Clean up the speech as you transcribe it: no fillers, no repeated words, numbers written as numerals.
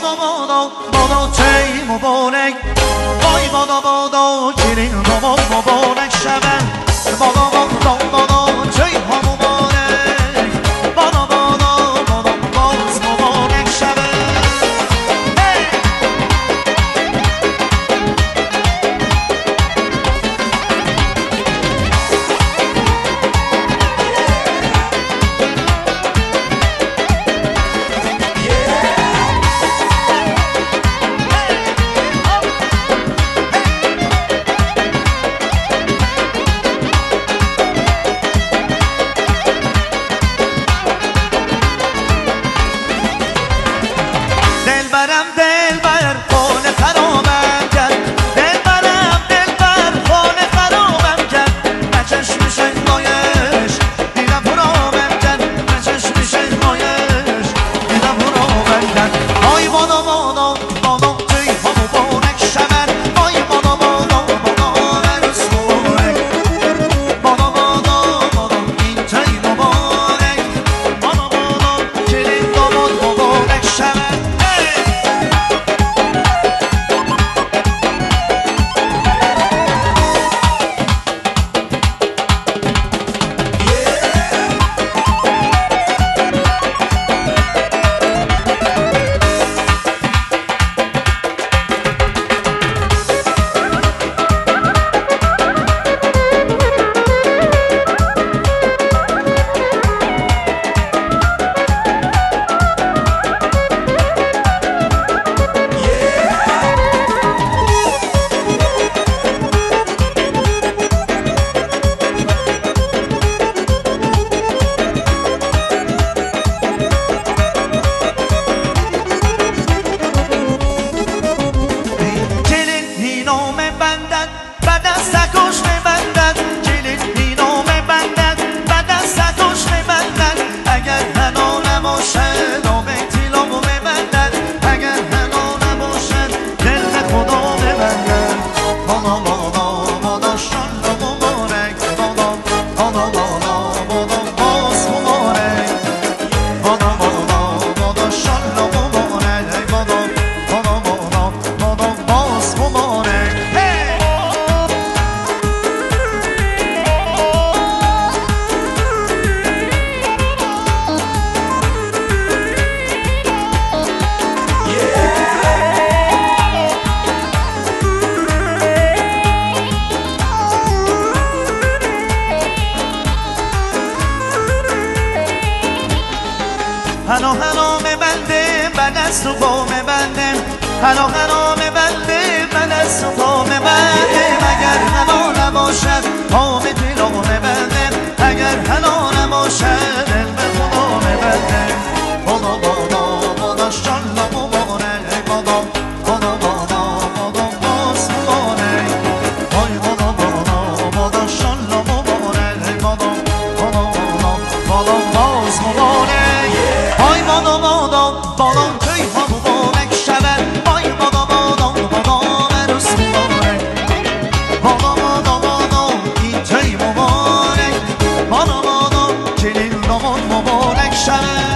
بادا چی مبارک وای بادا گیرین مبارک شبه بادا چی مبارک بادا باز مبارک شبه هنو میبنده بعد از تو با میبنده هنو میبنده بعد از تو با میبنده اگر هنو نباشد پام دلو میبنده اگر هنو نباشد دل به خدا میبنده بادا شالله مبارک بادا باز مبارک وای بادا شالله مبارک بادا باز مبارک وای بادا توی ها مبارک شبه وای بادا عروس مبارک بادا این توی مبارک بادا کلین داماد مبارک شبه